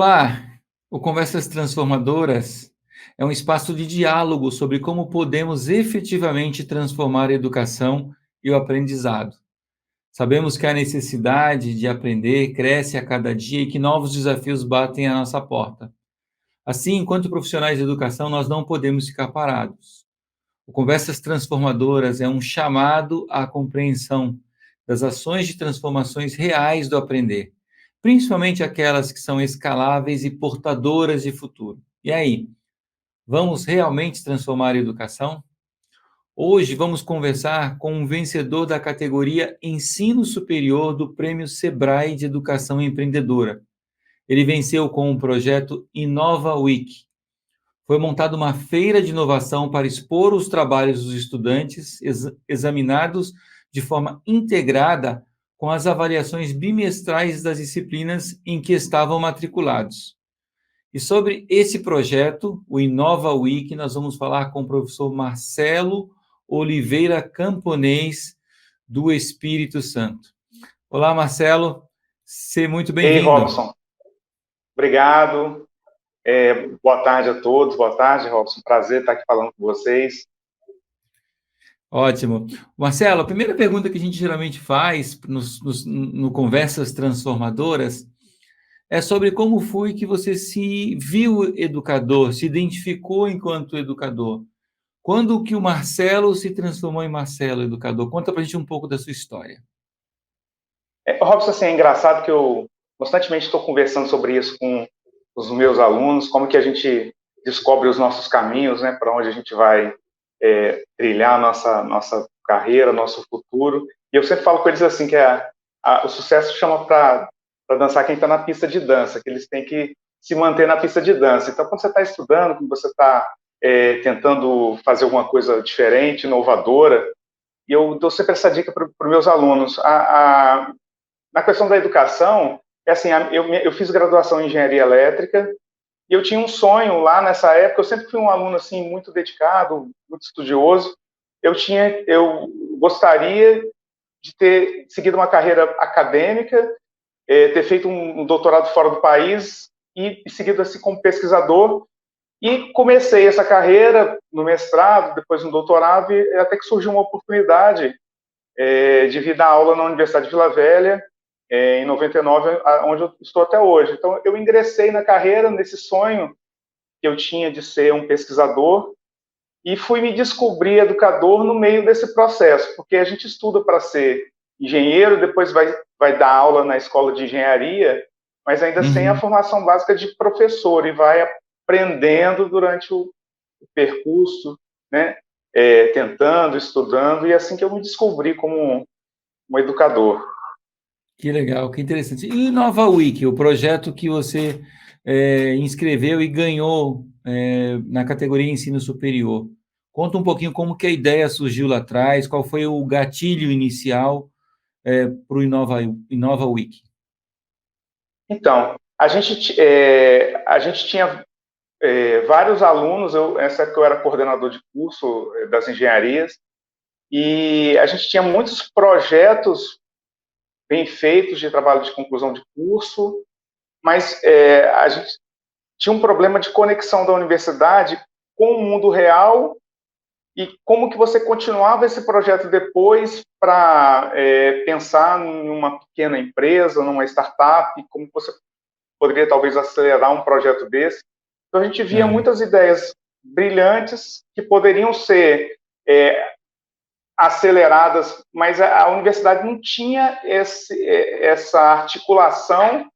Olá, o Conversas Transformadoras é um espaço de diálogo sobre como podemos efetivamente transformar a educação e o aprendizado. Sabemos que a necessidade de aprender cresce a cada dia e que novos desafios batem à nossa porta. Assim, enquanto profissionais de educação, nós não podemos ficar parados. O Conversas Transformadoras é um chamado à compreensão das ações de transformações reais do aprender, principalmente aquelas que são escaláveis e portadoras de futuro. E aí, vamos realmente transformar a educação? Hoje vamos conversar com um vencedor da categoria Ensino Superior do Prêmio Sebrae de Educação Empreendedora. Ele venceu com o projeto Inova Week. Foi montada uma feira de inovação para expor os trabalhos dos estudantes examinados de forma integrada com as avaliações bimestrais das disciplinas em que estavam matriculados. E sobre esse projeto, o Inova Week, nós vamos falar com o professor Marcelo Oliveira Camponês, do Espírito Santo. Olá, Marcelo, seja muito Ei, bem-vindo. Robson, obrigado. Boa tarde a todos, boa tarde, Robson. Prazer estar aqui falando com vocês. Ótimo. Marcelo, a primeira pergunta que a gente geralmente faz no Conversas Transformadoras é sobre como foi que você se viu educador, se identificou enquanto educador. Quando que o Marcelo se transformou em Marcelo educador? Conta pra gente um pouco da sua história. Robson, assim, é engraçado que eu constantemente estou conversando sobre isso com os meus alunos, como que a gente descobre os nossos caminhos, né, para onde a gente vai trilhar a nossa carreira, nosso futuro. E eu sempre falo com eles assim, que o sucesso chama para dançar quem está na pista de dança, que eles têm que se manter na pista de dança. Então, quando você está estudando, quando você está tentando fazer alguma coisa diferente, inovadora, e eu dou sempre essa dica para os meus alunos. Na questão da educação, é assim, eu fiz graduação em engenharia elétrica e eu tinha um sonho lá nessa época. Eu sempre fui um aluno assim muito dedicado, muito estudioso. Eu gostaria de ter seguido uma carreira acadêmica, ter feito um doutorado fora do país e seguido assim como pesquisador. E comecei essa carreira no mestrado, depois no doutorado, e até que surgiu uma oportunidade de vir dar aula na Universidade de Vila Velha, em 99, onde eu estou até hoje. Então, eu ingressei na carreira nesse sonho que eu tinha de ser um pesquisador e fui me descobrir educador no meio desse processo, porque a gente estuda para ser engenheiro, depois vai dar aula na escola de engenharia, mas ainda sem a formação básica de professor, e vai aprendendo durante o percurso, né? Tentando, estudando, e é assim que eu me descobri como um educador. Que legal, que interessante. E Nova Week, o projeto que você inscreveu e ganhou na categoria Ensino Superior. Conta um pouquinho como que a ideia surgiu lá atrás, qual foi o gatilho inicial para o Inova Week. Então, a gente tinha vários alunos, nessa época eu era coordenador de curso das engenharias, e a gente tinha muitos projetos bem feitos de trabalho de conclusão de curso, mas a gente tinha um problema de conexão da universidade com o mundo real e como que você continuava esse projeto depois para pensar numa pequena empresa, numa startup, como você poderia talvez acelerar um projeto desse. Então a gente via muitas ideias brilhantes que poderiam ser aceleradas, mas a universidade não tinha essa articulação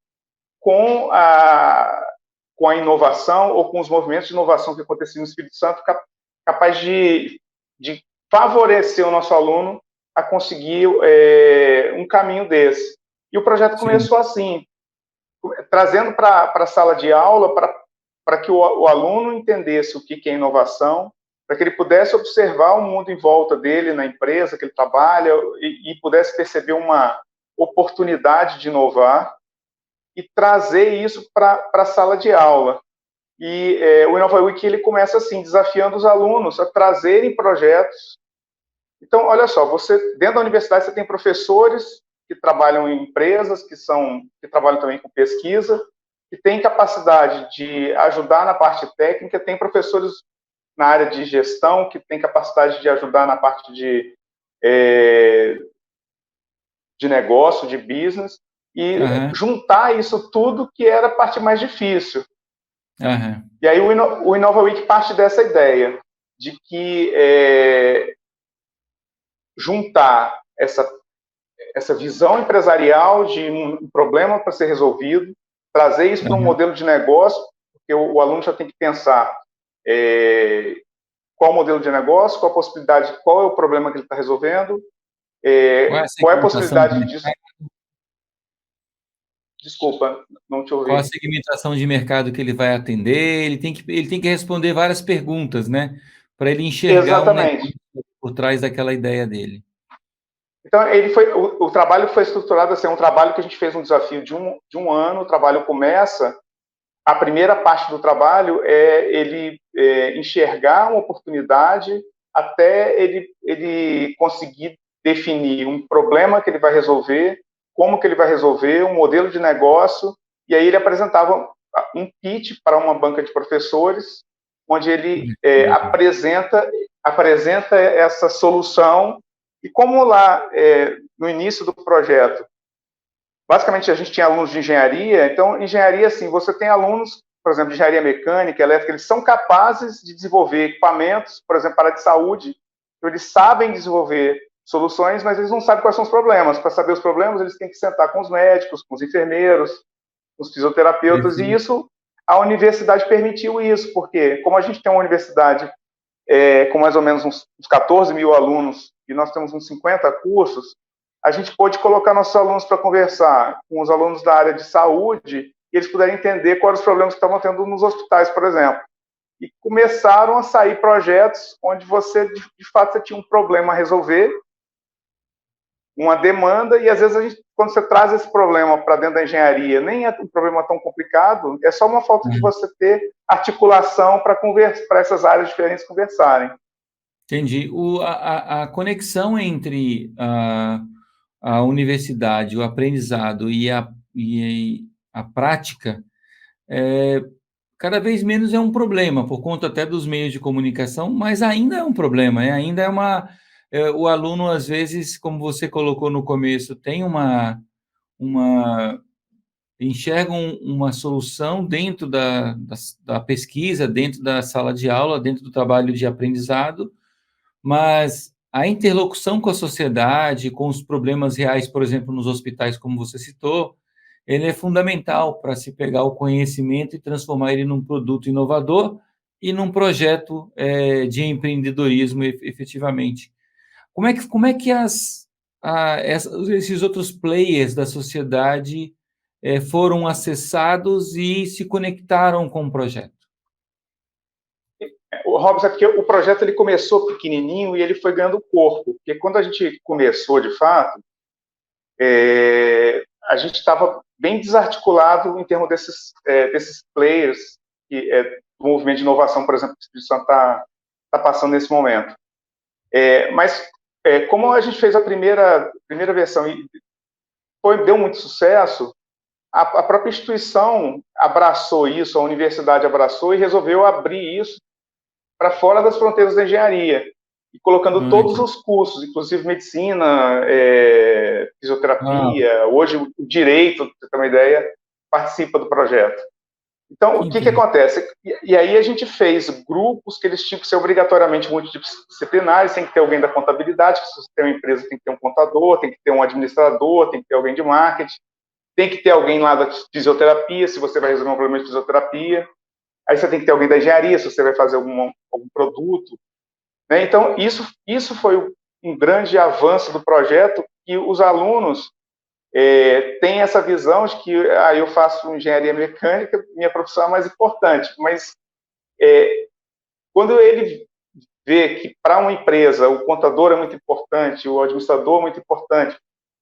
com a inovação ou com os movimentos de inovação que aconteciam no Espírito Santo, capaz de favorecer o nosso aluno a conseguir um caminho desse. E o projeto começou assim, trazendo para a sala de aula para que o aluno entendesse o que é inovação, para que ele pudesse observar o mundo em volta dele, na empresa que ele trabalha, e pudesse perceber uma oportunidade de inovar e trazer isso para a sala de aula. E o Inova Week ele começa assim, desafiando os alunos a trazerem projetos. Então, olha só, dentro da universidade você tem professores que trabalham em empresas, que trabalham também com pesquisa, que tem capacidade de ajudar na parte técnica, tem professores na área de gestão que tem capacidade de ajudar na parte de negócio, de business, e Aham, juntar isso tudo que era a parte mais difícil. aham, E aí o Inova Week parte dessa ideia de que juntar essa visão empresarial de um problema para ser resolvido, trazer isso para um aham. modelo de negócio, porque o aluno já tem que pensar qual o modelo de negócio, qual a possibilidade, qual é o problema que ele está resolvendo, Qual é a qual é a segmentação de possibilidade disso. mercado? Desculpa, não te Qual a ouvi. segmentação de mercado que ele vai atender? Ele tem que responder várias perguntas, né? Para ele enxergar um Exatamente. negócio por trás daquela ideia dele. Então, o trabalho foi estruturado assim, é um trabalho que a gente fez um desafio de um ano, o trabalho começa, a primeira parte do trabalho é ele enxergar uma oportunidade até ele conseguir definir um problema que ele vai resolver, como que ele vai resolver, um modelo de negócio, e aí ele apresentava um pitch para uma banca de professores, onde ele apresenta essa solução, e como lá, no início do projeto, basicamente a gente tinha alunos de engenharia, então engenharia, assim, você tem alunos, por exemplo, de engenharia mecânica, elétrica, eles são capazes de desenvolver equipamentos, por exemplo, para a área de saúde, então eles sabem desenvolver soluções, mas eles não sabem quais são os problemas. Para saber os problemas, eles têm que sentar com os médicos, com os enfermeiros, com os fisioterapeutas, e isso, a universidade permitiu isso, porque como a gente tem uma universidade com mais ou menos uns 14 mil alunos, e nós temos uns 50 cursos, a gente pôde colocar nossos alunos para conversar com os alunos da área de saúde, e eles puderem entender quais os problemas que estavam tendo nos hospitais, por exemplo. E começaram a sair projetos onde você, de fato, você tinha um problema a resolver, uma demanda, e às vezes quando você traz esse problema para dentro da engenharia, nem é um problema tão complicado, é só uma falta de você ter articulação para essas áreas diferentes conversarem. Entendi. A conexão entre a universidade, o aprendizado e a prática, cada vez menos é um problema, por conta até dos meios de comunicação, mas ainda é um problema, né? Ainda o aluno, às vezes, como você colocou no começo, tem uma enxerga uma solução dentro da pesquisa, dentro da sala de aula, dentro do trabalho de aprendizado, mas a interlocução com a sociedade, com os problemas reais, por exemplo, nos hospitais, como você citou, ele é fundamental para se pegar o conhecimento e transformar ele num produto inovador e num projeto de empreendedorismo efetivamente. Como é que esses outros players da sociedade foram acessados e se conectaram com o projeto? O Robson, é porque o projeto ele começou pequenininho e ele foi ganhando corpo. Porque quando a gente começou, de fato, a gente estava bem desarticulado em termos desses players do movimento de inovação, por exemplo, que o Espírito Santo está passando nesse momento. Mas como a gente fez a primeira versão e deu muito sucesso, a própria instituição abraçou isso, a universidade abraçou e resolveu abrir isso para fora das fronteiras da engenharia, e colocando todos os cursos, inclusive medicina, Ah, fisioterapia, hoje o direito, para você ter uma ideia, participa do projeto. Então, que o que acontece? E aí a gente fez grupos que eles tinham que ser obrigatoriamente multidisciplinares, tem que ter alguém da contabilidade, se você tem uma empresa tem que ter um contador, tem que ter um administrador, tem que ter alguém de marketing, tem que ter alguém lá da fisioterapia, se você vai resolver um problema de fisioterapia, aí você tem que ter alguém da engenharia, se você vai fazer algum produto. Né? Então, isso foi um grande avanço do projeto, que os alunos têm essa visão de que eu faço engenharia mecânica, minha profissão é mais importante, mas quando ele vê que para uma empresa o contador é muito importante, o administrador é muito importante,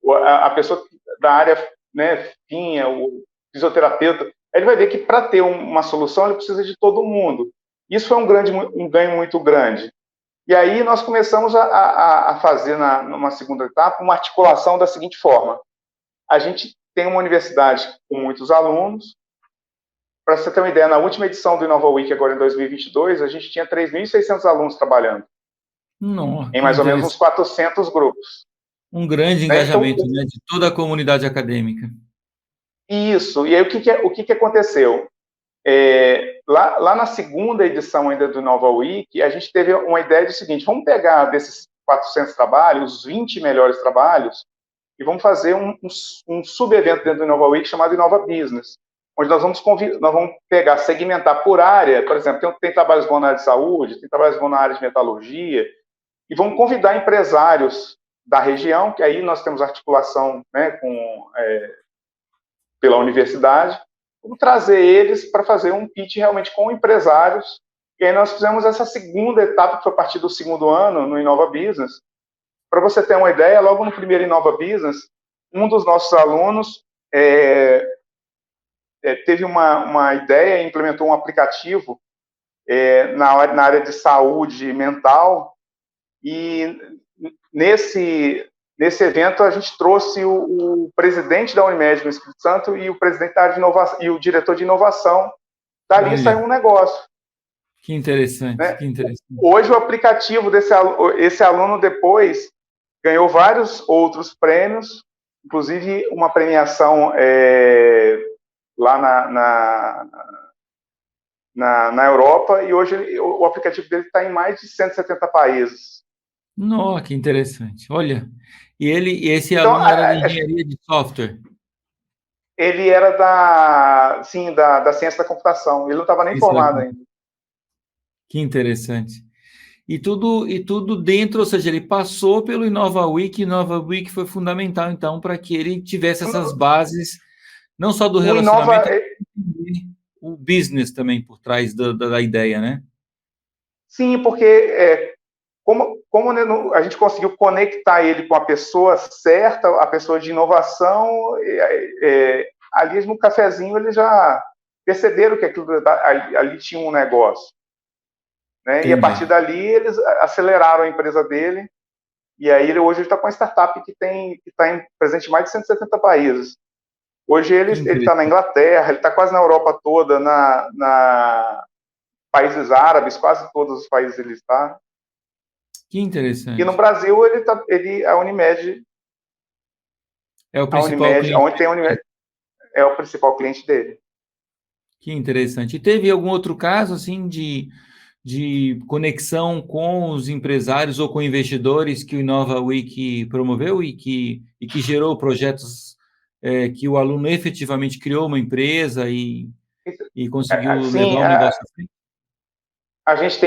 a pessoa da área, né, fina, o fisioterapeuta, ele vai ver que para ter uma solução ele precisa de todo mundo. Isso foi um ganho muito grande. E aí nós começamos a fazer, numa segunda etapa, uma articulação da seguinte forma: a gente tem uma universidade com muitos alunos, Para você ter uma ideia, na última edição do Inova Week, agora em 2022, a gente tinha 3.600 alunos trabalhando, Nossa, em que mais ou menos uns interessante. 400 grupos. Um grande Né? Então, engajamento, né, de toda a comunidade acadêmica. isso. E aí, o que aconteceu? Lá na segunda edição ainda do Inova Week, a gente teve uma ideia do seguinte: vamos pegar desses 400 trabalhos, os 20 melhores trabalhos, e vamos fazer um sub-evento dentro do Inova Week chamado Inova Business, onde nós vamos pegar, segmentar por área. Por exemplo, tem trabalhos bons na área de saúde, tem trabalhos bons na área de metalurgia, e vamos convidar empresários da região, que aí nós temos articulação, né, pela universidade, vamos trazer eles para fazer um pitch realmente com empresários. E aí nós fizemos essa segunda etapa, que foi a partir do segundo ano, no Inova Business. Para você ter uma ideia, logo no primeiro Inova Business, um dos nossos alunos teve uma ideia e implementou um aplicativo na área de saúde mental, e nesse evento a gente trouxe o presidente da Unimed no Espírito Santo e o presidente da área de inovação e o diretor de inovação. Dali Olha, saiu um negócio. que interessante, Né? que interessante. Hoje o aplicativo esse aluno depois ganhou vários outros prêmios, inclusive uma premiação lá na Europa, e hoje o aplicativo dele está em mais de 170 países. Nossa, que interessante. Olha, e esse Então, aluno era da engenharia de software. ele era da ciência da computação. Ele não estava nem formado ainda. Que interessante. E tudo dentro, ou seja, ele passou pelo Inova Week, e Inova Week foi fundamental, então, para que ele tivesse essas bases, não só do O Inova, relacionamento, mas o business também por trás da ideia, né? sim, porque como a gente conseguiu conectar ele com a pessoa certa, a pessoa de inovação, ali no cafezinho eles já perceberam que ali tinha um negócio. Né? E a partir dali eles aceleraram a empresa dele, e aí hoje ele está com uma startup que está presente em mais de 170 países. Hoje ele está na Inglaterra, ele está quase na Europa toda, na países árabes, quase todos os países ele está. Que interessante. E no Brasil a Unimed é o principal cliente. Onde tem a Unimed, é o principal cliente dele. Que interessante. E teve algum outro caso assim de conexão com os empresários ou com investidores que o Inova Week promoveu e que gerou projetos que o aluno efetivamente criou uma empresa e conseguiu Sim, levar o negócio à frente? a gente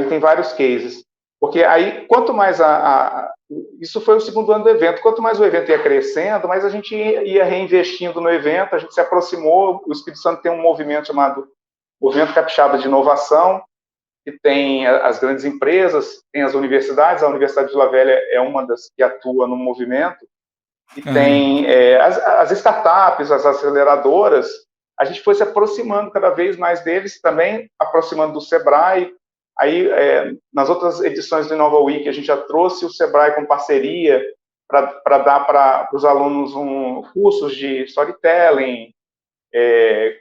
tem vários cases, porque aí quanto mais isso foi o segundo ano do evento, quanto mais o evento ia crescendo, mais a gente ia reinvestindo no evento, a gente se aproximou. O Espírito Santo tem um movimento chamado Movimento Capixaba de Inovação, que tem as grandes empresas, tem as universidades. A Universidade de Vila Velha é uma das que atua no movimento, e tem as startups, as aceleradoras. A gente foi se aproximando cada vez mais deles, também aproximando do Sebrae. Aí, nas outras edições do Inova Week, a gente já trouxe o Sebrae com parceria para dar para os alunos cursos de storytelling,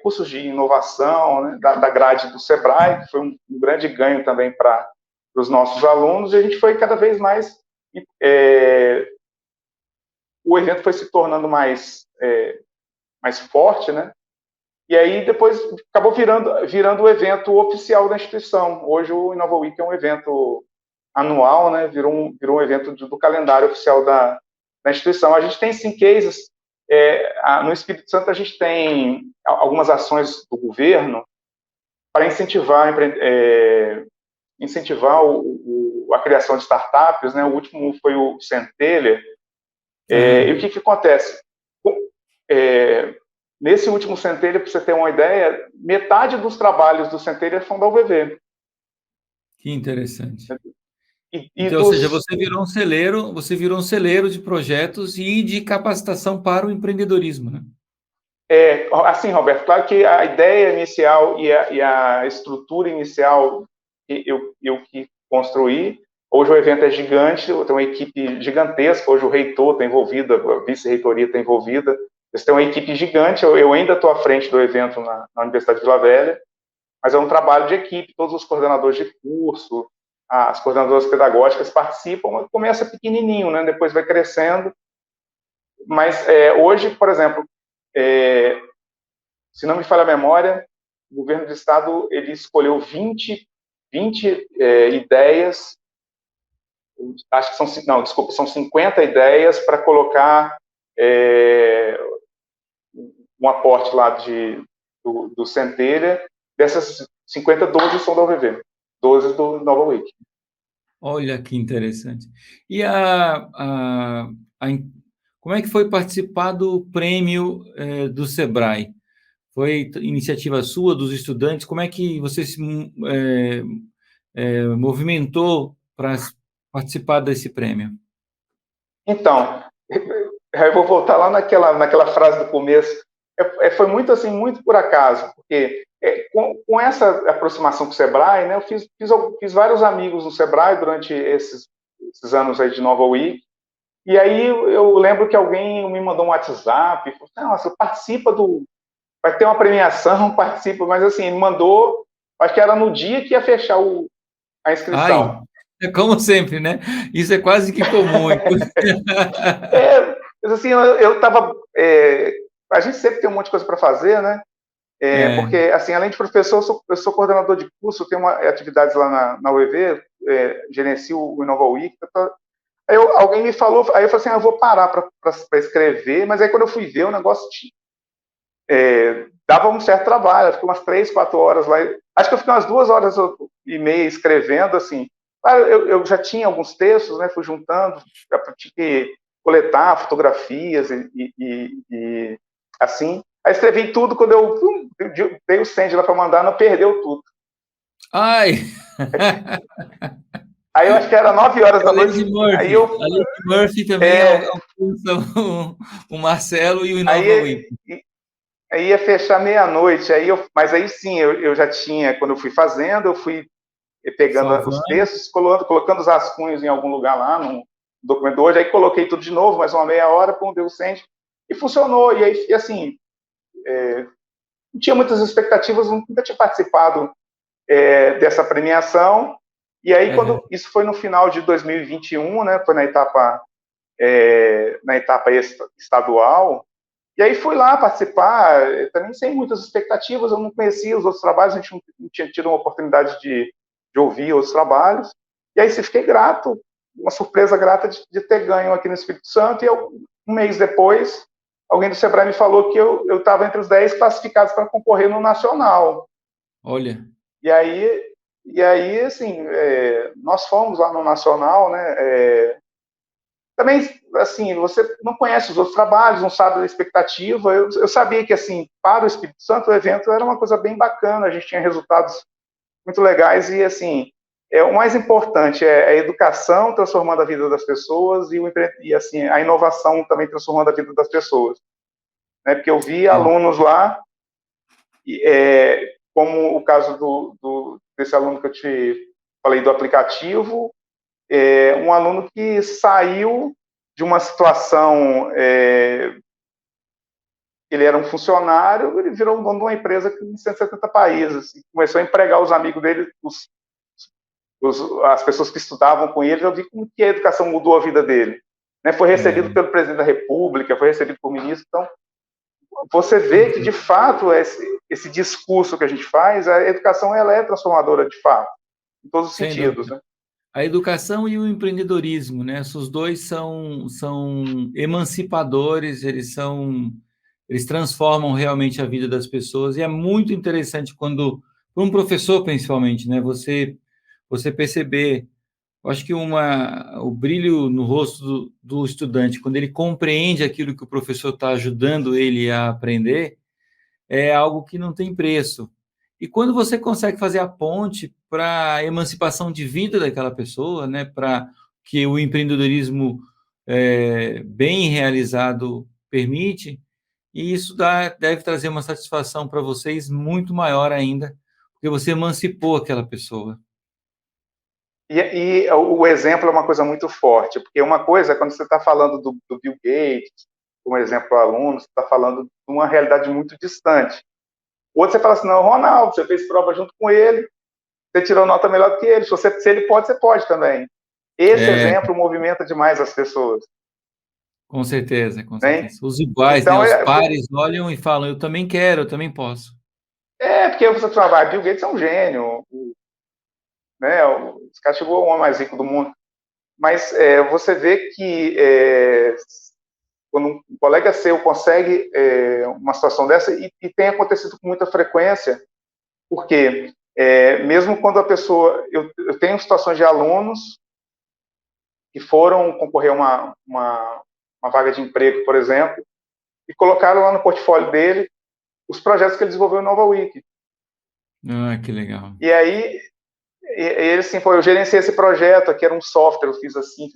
cursos de inovação, né, da grade do Sebrae, que foi um grande ganho também para os nossos alunos. E a gente foi cada vez mais... o evento foi se tornando mais forte, né? E aí depois acabou virando o evento oficial da instituição. Hoje o Inova Week é um evento anual, né? Virou um evento do calendário oficial da instituição. A gente tem sim cases. No Espírito Santo a gente tem algumas ações do governo para incentivar a criação de startups, né? O último foi o Centelha. E o que acontece? Nesse último Centelha, para você ter uma ideia, metade dos trabalhos do Centelha são da UVV. Que interessante. Então, ou seja, você virou um celeiro de projetos e de capacitação para o empreendedorismo, né? Assim, Roberto, claro que a ideia inicial e a estrutura inicial eu que construí. Hoje o evento é gigante, tem uma equipe gigantesca. Hoje o reitor está envolvido, a vice-reitoria está envolvida, Eles têm uma equipe gigante, eu ainda estou à frente do evento na Universidade de Vila Velha, mas é um trabalho de equipe, todos os coordenadores de curso, as coordenadoras pedagógicas participam, começa pequenininho, né? Depois vai crescendo, mas hoje, por exemplo, se não me falha a memória, o governo do estado ele escolheu 20 ideias, acho que são, não, desculpa, são 50 ideias para colocar um aporte lá do Centelha. Dessas 50, 12 são da UVV, 12 do Nova Week. Olha que interessante. E como é que foi participar do prêmio do Sebrae? Foi iniciativa sua, dos estudantes? Como é que você se movimentou para participar desse prêmio? Então, eu vou voltar lá naquela frase do começo. Foi muito assim, muito por acaso, porque com essa aproximação com o Sebrae, né, eu fiz vários amigos no Sebrae durante esses anos aí de Nova Week. E aí eu lembro que alguém me mandou um WhatsApp, e falou: nossa, participa vai ter uma premiação, participa, mas assim, ele mandou, acho que era no dia que ia fechar a Ai, inscrição. como sempre, né? Isso é quase que comum. Mas assim, eu tava, a gente sempre tem um monte de coisa para fazer, né? Porque, assim, além de professor, eu sou coordenador de curso, eu tenho atividades lá na UEV, gerencio o Innova Week. Aí alguém me falou, aí eu falei assim, eu vou parar para escrever, mas aí quando eu fui ver, o negócio dava um certo trabalho, eu fiquei umas 3, 4 horas lá, acho que eu fiquei umas 2 horas e meia escrevendo, assim. Eu já tinha alguns textos, né, fui juntando, tinha que coletar fotografias e assim. Aí escrevi tudo, quando eu dei o send lá para mandar, não perdeu tudo. Ai! Aí eu acho que era 9 horas da noite. Aí eu, A lei de Murphy também alcança o Marcelo e o Innova Week. Aí ia fechar meia-noite. Mas aí sim, eu já tinha, quando eu fui fazendo, eu fui pegando os textos, colocando os rascunhos em algum lugar lá no documento hoje, aí coloquei tudo de novo, mais uma meia hora, deu o send, e funcionou. E aí, assim, não tinha muitas expectativas, nunca tinha participado dessa premiação. E aí, quando isso foi no final de 2021, né, foi na etapa estadual, e aí fui lá participar, também sem muitas expectativas, eu não conhecia os outros trabalhos, a gente não tinha tido uma oportunidade de ouvir outros trabalhos, e aí fiquei grato, uma surpresa grata de ter ganho aqui no Espírito Santo, e um mês depois, alguém do Sebrae me falou que eu estava entre os 10 classificados para concorrer no Nacional. Olha. E aí assim, nós fomos lá no Nacional, né, também, assim, você não conhece os outros trabalhos, não sabe da expectativa. Eu sabia que, assim, para o Espírito Santo, o evento era uma coisa bem bacana, a gente tinha resultados muito legais e, assim, o mais importante é a educação transformando a vida das pessoas e assim, a inovação também transformando a vida das pessoas. Né? Porque eu vi alunos lá, como o caso desse aluno que eu te falei do aplicativo, um aluno que saiu de uma situação, ele era um funcionário, ele virou um dono de uma empresa em 170 países, e começou a empregar os amigos dele, as pessoas que estudavam com ele. Eu vi como que a educação mudou a vida dele. Né? Foi recebido pelo presidente da República, foi recebido por ministro. Então, você vê que, de fato, esse discurso que a gente faz, a educação ela é transformadora, de fato, em todos os sentidos, né? A educação e o empreendedorismo, né? Esses dois são emancipadores, eles transformam realmente a vida das pessoas, e é muito interessante quando, para um professor principalmente, né? Você perceber, eu acho que o brilho no rosto do estudante, quando ele compreende aquilo que o professor está ajudando ele a aprender, é algo que não tem preço. E quando você consegue fazer a ponte para a emancipação de vida daquela pessoa, né, para que o empreendedorismo bem realizado permite, e isso deve trazer uma satisfação para vocês muito maior ainda, porque você emancipou aquela pessoa. E o exemplo é uma coisa muito forte, porque uma coisa é quando você está falando do Bill Gates, como exemplo, aluno, você está falando de uma realidade muito distante. Outro, você fala assim, não, Ronaldo, você fez prova junto com ele, você tirou nota melhor do que ele, se ele pode, você pode também. Esse É, exemplo movimenta demais as pessoas. com certeza, com Né? certeza. Os iguais, né? Então, Os pares olham e falam, eu também quero, eu também posso. porque você fala, Bill Gates é um gênio, né? Esse cara chegou ao homem mais rico do mundo. Mas você vê que quando um colega seu consegue uma situação dessa, e tem acontecido com muita frequência, porque mesmo quando a pessoa... Eu tenho situações de alunos que foram concorrer a uma vaga de emprego, por exemplo, e colocaram lá no portfólio dele os projetos que ele desenvolveu em Nova Wiki. Ah, que legal. E aí, ele assim, eu gerenciei esse projeto, aqui era um software, eu fiz assim,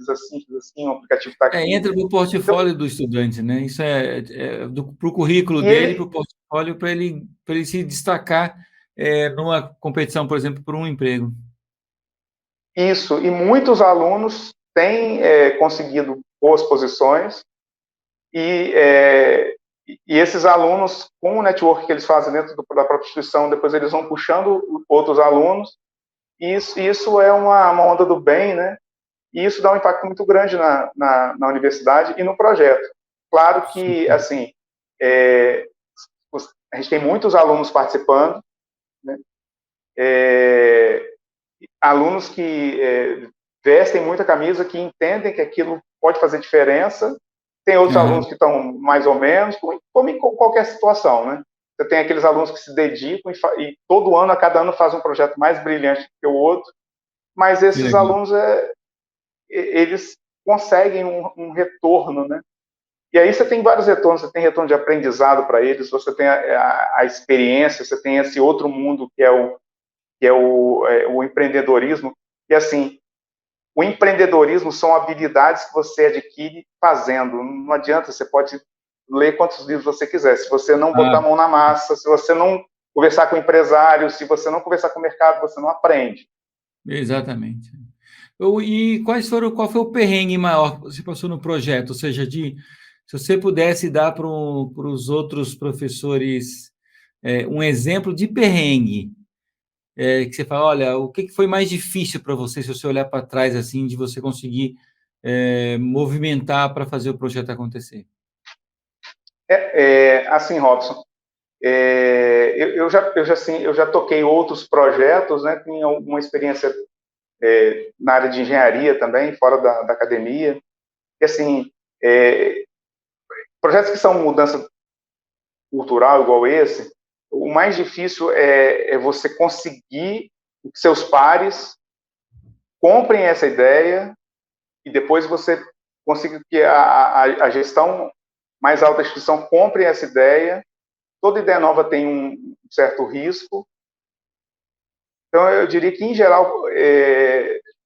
o aplicativo está aqui. Entra no Então, portfólio do estudante, né? Isso para o currículo e dele, para ele, o portfólio, para ele se destacar numa competição, por exemplo, por um emprego. isso, e muitos alunos têm conseguido boas posições, e, e esses alunos, com o network que eles fazem dentro da própria instituição, depois eles vão puxando outros alunos, e isso é uma onda do bem, né? E isso dá um impacto muito grande na universidade e no projeto. Claro que, Super. assim, a gente tem muitos alunos participando, né? Alunos que vestem muita camisa, que entendem que aquilo pode fazer diferença. Tem outros alunos Aham. que estão mais ou menos, como em qualquer situação, né? Você tem aqueles alunos que se dedicam e todo ano, a cada ano, faz um projeto mais brilhante que o outro, mas Que esses legal. alunos, eles conseguem um retorno, né? E aí você tem vários retornos, você tem retorno de aprendizado para eles, você tem a experiência, você tem esse outro mundo que é o empreendedorismo. E assim, o empreendedorismo são habilidades que você adquire fazendo. Não adianta, você pode ler quantos livros você quiser. Se você não botar a Ah, mão na massa, se você não conversar com empresários, se você não conversar com o mercado, você não aprende. exatamente. E qual foi o perrengue maior que você passou no projeto? Ou seja, se você pudesse dar para os outros professores um exemplo de perrengue, que você fala, olha, o que foi mais difícil para você, se você olhar para trás, assim, de você conseguir movimentar para fazer o projeto acontecer? Assim, Robson, eu já toquei outros projetos, né? Tinha uma experiência na área de engenharia também, fora da academia. E assim, projetos que são mudança cultural igual esse, o mais difícil é você conseguir que seus pares comprem essa ideia e depois você consiga que a gestão mais alta da instituição compre essa ideia. Toda ideia nova tem um certo risco. Então, eu diria que, em geral,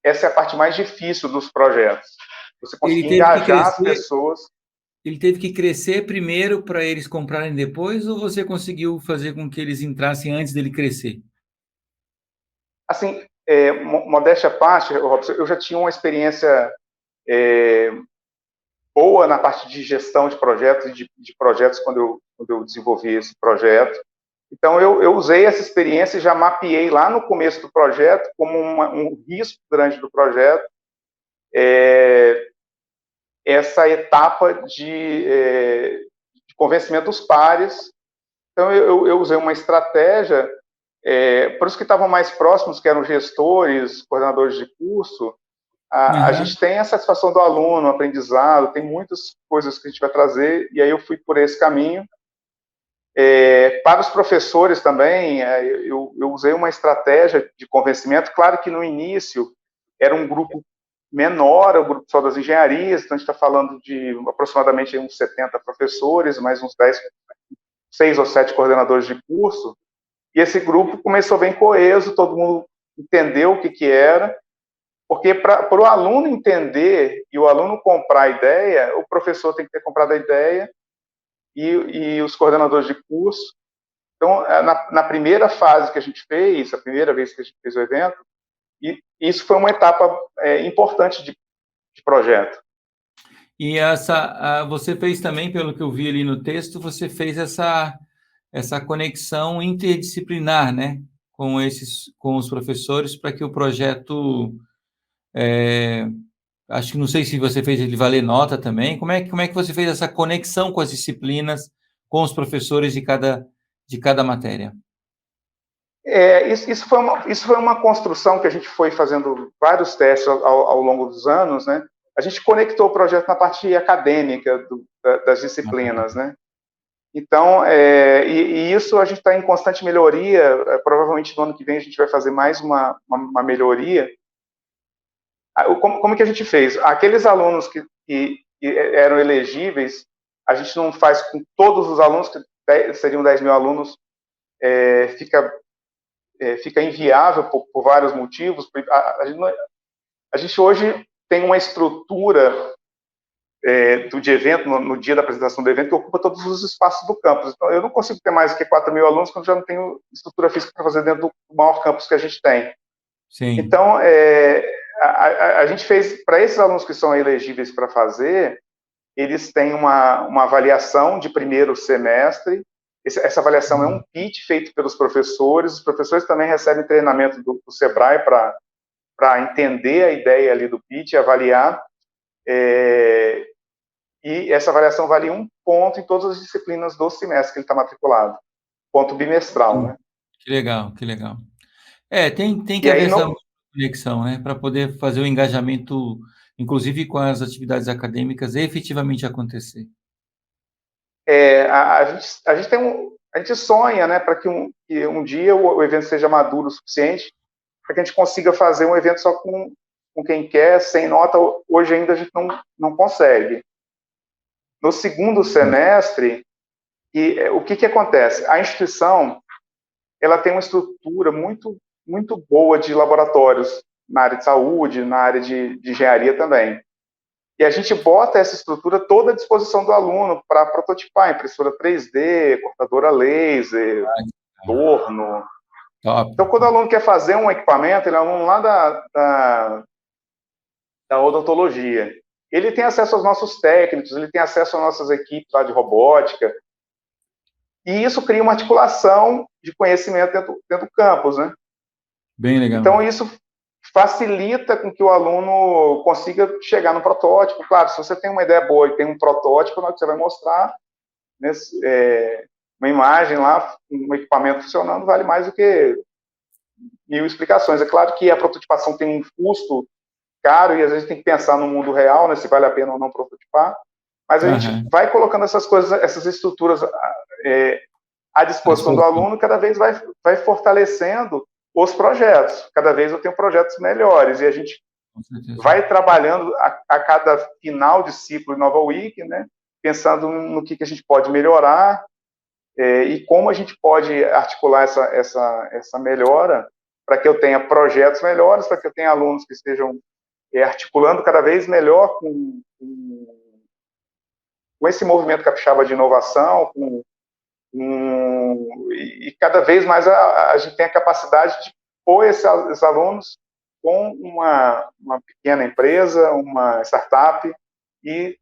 essa é a parte mais difícil dos projetos. Você Ele conseguir teve que engajar as crescer, pessoas. ele teve que crescer primeiro para eles comprarem depois, ou você conseguiu fazer com que eles entrassem antes dele crescer? Assim, modéstia à parte, Robson, eu já tinha uma experiência boa na parte de gestão de projetos e de projetos quando eu desenvolvi esse projeto. Então, eu usei essa experiência e já mapeei lá no começo do projeto como um risco grande do projeto, essa etapa de convencimento dos pares. Então, eu usei uma estratégia, para os que estavam mais próximos, que eram gestores, coordenadores de curso, a Aham. gente tem a satisfação do aluno, o aprendizado, tem muitas coisas que a gente vai trazer, e aí eu fui por esse caminho. Para os professores também, eu usei uma estratégia de convencimento. Claro que no início era um grupo menor, o grupo só das engenharias, então a gente está falando de aproximadamente uns 70 professores, mais uns 10, 6 ou 7 coordenadores de curso, e esse grupo começou bem coeso, todo mundo entendeu o que era, porque para o aluno entender e o aluno comprar a ideia, o professor tem que ter comprado a ideia e os coordenadores de curso. Então, na primeira fase que a gente fez, a primeira vez que a gente fez o evento, e isso foi uma etapa importante de projeto. E você fez também, pelo que eu vi ali no texto, você fez essa conexão interdisciplinar, né, com os professores para que o projeto, acho que não sei se você fez ele valer nota também. Como é que você fez essa conexão com as disciplinas, com os professores de cada matéria? Isso foi uma construção que a gente foi fazendo vários testes ao longo dos anos, né? A gente conectou o projeto na parte acadêmica das disciplinas, né? Então, e isso a gente está em constante melhoria. Provavelmente no ano que vem a gente vai fazer mais uma melhoria. Como que a gente fez? Aqueles alunos que eram elegíveis, a gente não faz com todos os alunos, que seriam 10 mil alunos, fica inviável por vários motivos. A gente hoje tem uma estrutura de evento, no dia da apresentação do evento, que ocupa todos os espaços do campus. Então, eu não consigo ter mais do que 4 mil alunos quando já não tenho estrutura física para fazer dentro do maior campus que a gente tem. Sim. Então, a gente fez, para esses alunos que são elegíveis para fazer, eles têm uma avaliação de primeiro semestre. Essa avaliação é um pitch feito pelos professores. Os professores também recebem treinamento do Sebrae para entender a ideia ali do pitch, avaliar. E essa avaliação vale 1 ponto em todas as disciplinas do semestre que ele está matriculado. Ponto bimestral, né? Que legal, que legal. Tem que E aí, haver essa conexão, né, para poder fazer o engajamento, inclusive com as atividades acadêmicas, efetivamente acontecer. a gente a gente sonha, né, para que um dia o evento seja maduro o suficiente para que a gente consiga fazer um evento só com quem quer, sem nota. Hoje ainda a gente não consegue. No segundo semestre, o que acontece? A instituição ela tem uma estrutura muito boa de laboratórios na área de saúde, na área de engenharia também. E a gente bota essa estrutura toda à disposição do aluno para prototipar, impressora 3D, cortadora laser, torno. Top. Então, quando o aluno quer fazer um equipamento, ele é um aluno lá da odontologia. Ele tem acesso aos nossos técnicos, ele tem acesso às nossas equipes lá de robótica, e isso cria uma articulação de conhecimento dentro do campus, né? Bem legal. Então, isso facilita com que o aluno consiga chegar no protótipo. Claro, se você tem uma ideia boa e tem um protótipo, você vai mostrar, né, uma imagem lá, um equipamento funcionando, vale mais do que 1000 explicações. É claro que a prototipação tem um custo caro e às vezes tem que pensar no mundo real, né, se vale a pena ou não prototipar, mas a gente vai colocando essas coisas, essas estruturas à disposição do aluno, e cada vez vai fortalecendo os projetos. Cada vez eu tenho projetos melhores, e a gente vai trabalhando a cada final de ciclo Inova Week, né, pensando no que a gente pode melhorar, e como a gente pode articular essa melhora para que eu tenha projetos melhores, para que eu tenha alunos que estejam articulando cada vez melhor com esse movimento capixaba de inovação, e cada vez mais a gente tem a capacidade de pôr esses alunos com uma pequena empresa, uma startup, e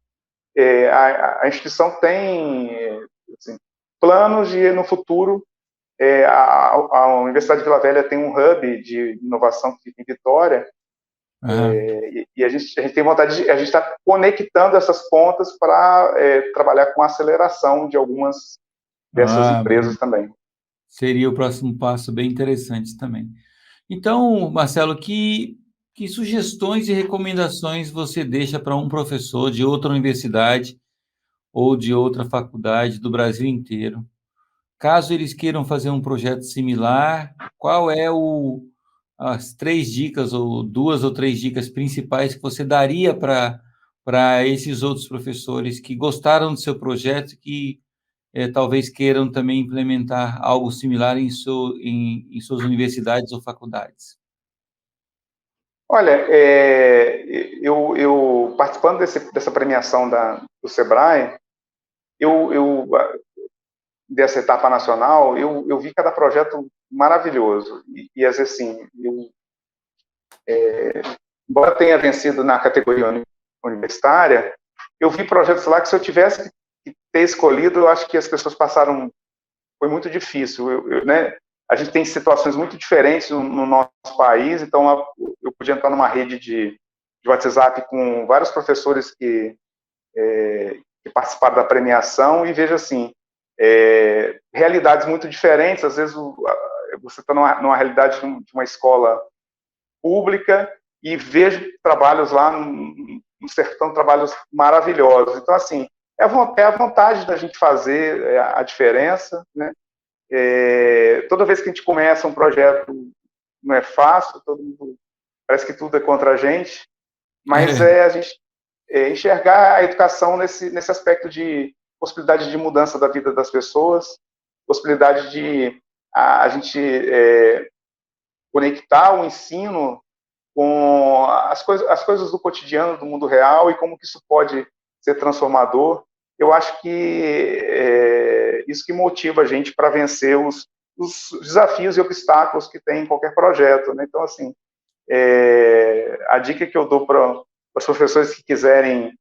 a instituição tem assim, planos de, no futuro, a Universidade de Vila Velha tem um hub de inovação que fica em Vitória, e a gente tem vontade a gente está conectando essas pontas para trabalhar com a aceleração de algumas dessas empresas também. Seria o próximo passo bem interessante também. Então, Marcelo, que sugestões e recomendações você deixa para um professor de outra universidade ou de outra faculdade do Brasil inteiro? Caso eles queiram fazer um projeto similar, qual é as 3 dicas, ou 2 ou 3 dicas principais que você daria para esses outros professores que gostaram do seu projeto, que talvez queiram também implementar algo similar em suas universidades ou faculdades? Olha, eu participando dessa premiação do Sebrae, dessa etapa nacional, eu vi cada projeto maravilhoso. E às vezes, assim, embora tenha vencido na categoria universitária, eu vi projetos lá que se eu tivesse que ter escolhido, eu acho que as pessoas passaram, foi muito difícil, né? A gente tem situações muito diferentes no nosso país, então eu podia entrar numa rede de WhatsApp com vários professores que participaram da premiação e vejo assim, realidades muito diferentes. Às vezes você está numa realidade de uma escola pública e vejo trabalhos lá no sertão, trabalhos maravilhosos. Então, assim, é a vontade da gente fazer a diferença, né? Toda vez que a gente começa um projeto, não é fácil, parece que tudo é contra a gente, mas a gente enxergar a educação nesse aspecto de possibilidade de mudança da vida das pessoas, possibilidade de a gente conectar o ensino com as coisas do cotidiano, do mundo real, e como que isso pode ser transformador. Eu acho que isso que motiva a gente para vencer os desafios e obstáculos que tem em qualquer projeto, né? Então, assim, a dica que eu dou para os professores que quiserem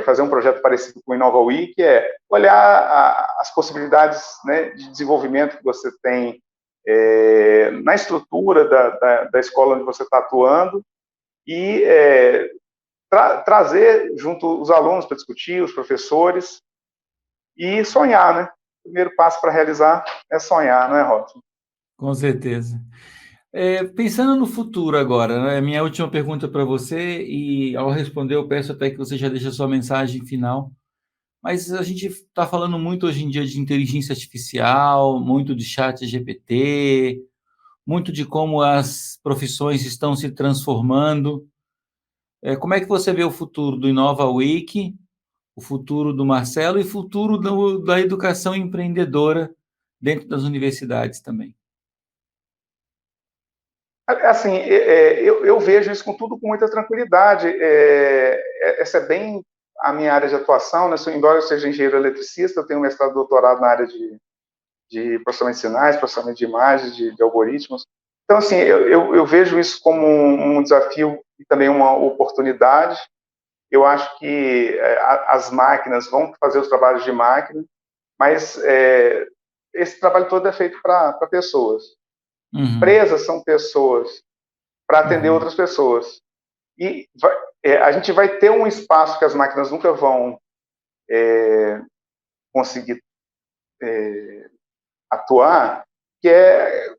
fazer um projeto parecido com o Inova Week é olhar as possibilidades, né, de desenvolvimento que você tem na estrutura da escola onde você está atuando e trazer junto os alunos para discutir, os professores, e sonhar, né? O primeiro passo para realizar é sonhar, não é, Robson? Com certeza. Pensando no futuro agora, né? Minha última pergunta para você, e ao responder eu peço até que você já deixe a sua mensagem final, mas a gente está falando muito hoje em dia de inteligência artificial, muito de chat GPT, muito de como as profissões estão se transformando. Como é que você vê o futuro do Inova Week, o futuro do Marcelo e o futuro da educação empreendedora dentro das universidades também? Assim, eu vejo isso com muita tranquilidade. Essa é bem a minha área de atuação, né? Embora eu seja engenheiro eletricista, eu tenho mestrado e doutorado na área de processamento de sinais, processamento de imagens, de algoritmos. Então, assim, eu vejo isso como um desafio e também uma oportunidade. Eu acho que as máquinas vão fazer os trabalhos de máquina, mas esse trabalho todo é feito para pessoas. Uhum. Empresas são pessoas para atender Uhum. outras pessoas. E a gente vai ter um espaço que as máquinas nunca vão conseguir atuar, que é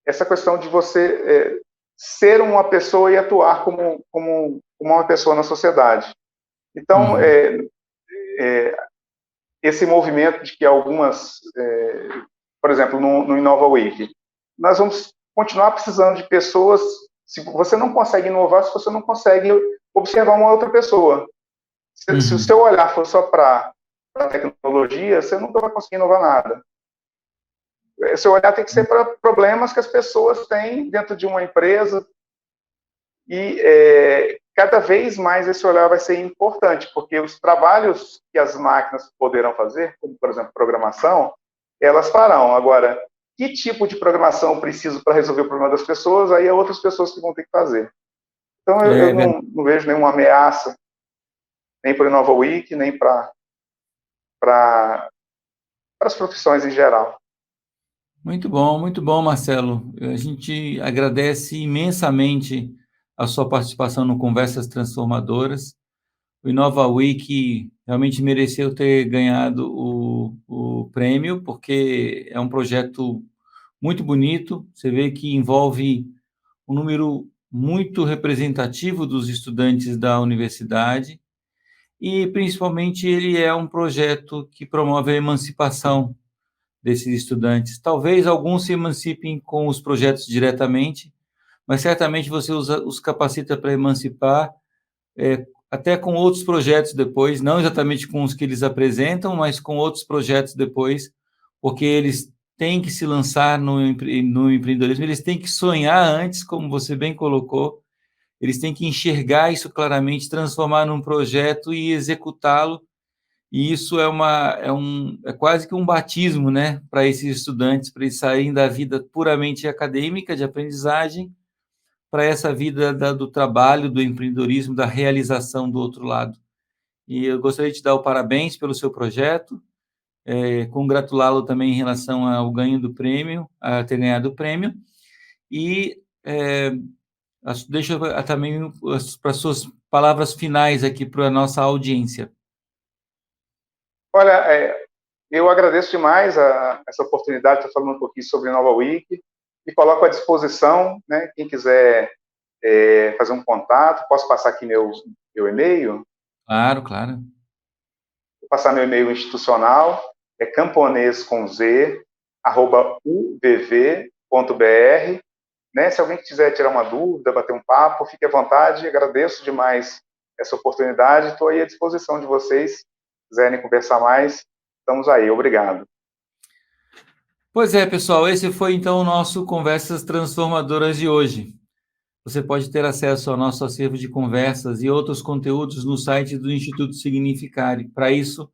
essa questão de você ser uma pessoa e atuar como uma pessoa na sociedade. Então, Uhum. Esse movimento de que algumas, por exemplo, no Inova Week, nós vamos continuar precisando de pessoas. Se você não consegue inovar, se você não consegue observar uma outra pessoa. Se o Uhum. seu olhar for só para a tecnologia, você nunca vai conseguir inovar nada. Seu olhar tem que ser para problemas que as pessoas têm dentro de uma empresa, e cada vez mais esse olhar vai ser importante, porque os trabalhos que as máquinas poderão fazer, como, por exemplo, programação, elas farão. Agora, que tipo de programação eu preciso para resolver o problema das pessoas, aí é outras pessoas que vão ter que fazer. Então, eu não vejo nenhuma ameaça, nem para o Inova Week, nem para as profissões em geral. Muito bom, Marcelo. A gente agradece imensamente a sua participação no Conversas Transformadoras. O Inova Week realmente mereceu ter ganhado o prêmio, porque é um projeto muito bonito. Você vê que envolve um número muito representativo dos estudantes da universidade e, principalmente, ele é um projeto que promove a emancipação desses estudantes. Talvez alguns se emancipem com os projetos diretamente, mas certamente você os capacita para emancipar até com outros projetos depois, não exatamente com os que eles apresentam, mas com outros projetos depois, porque eles têm que se lançar no empreendedorismo, eles têm que sonhar antes, como você bem colocou, eles têm que enxergar isso claramente, transformar num projeto e executá-lo, e isso é quase que um batismo, né, para esses estudantes, para eles saírem da vida puramente acadêmica, de aprendizagem, para essa vida do trabalho, do empreendedorismo, da realização do outro lado. E eu gostaria de te dar o parabéns pelo seu projeto, congratulá-lo também em relação ao ganho do prêmio, a ter ganhado o prêmio, e deixa também para as suas palavras finais aqui para a nossa audiência. Olha, eu agradeço demais essa oportunidade de estar falando um pouquinho sobre Nova Week e coloco à disposição, né, quem quiser fazer um contato, posso passar aqui meu e-mail? Claro, claro. Vou passar meu e-mail institucional, camponês com z, @ubb.br. Né? Se alguém quiser tirar uma dúvida, bater um papo, fique à vontade. Agradeço demais essa oportunidade. Estou aí à disposição de vocês. Se quiserem conversar mais, estamos aí. Obrigado. Pois é, pessoal, esse foi então o nosso Conversas Transformadoras de hoje. Você pode ter acesso ao nosso acervo de conversas e outros conteúdos no site do Instituto Significare. Para isso,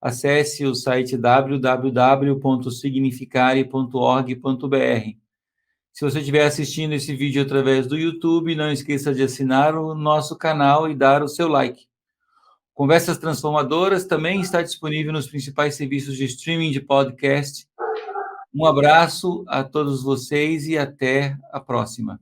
acesse o site www.significare.org.br. Se você estiver assistindo esse vídeo através do YouTube, não esqueça de assinar o nosso canal e dar o seu like. Conversas Transformadoras também está disponível nos principais serviços de streaming de podcast. Um abraço a todos vocês e até a próxima.